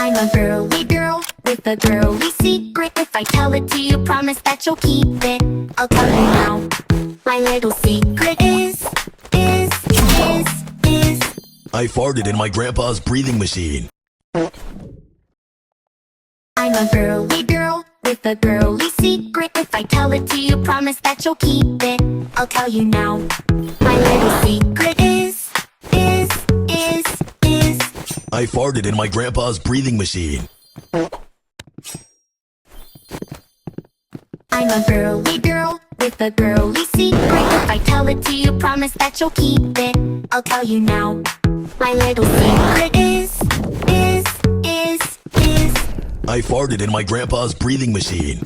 I'm a girly girl with a girly secret. If I tell it to you, promise that you'll keep it. I'll tell you now. My little secret is I farted in my grandpa's breathing machine. I'm a girly girl with a girly secret. If I tell it to you, promise that you'll keep it. I'll tell you now. My little secret is I farted in my grandpa's breathing machine. I'm a girly girl with a girly secret. If I tell it to you, promise that you'll keep it. I'll tell you now. My little secret is I farted in my grandpa's breathing machine.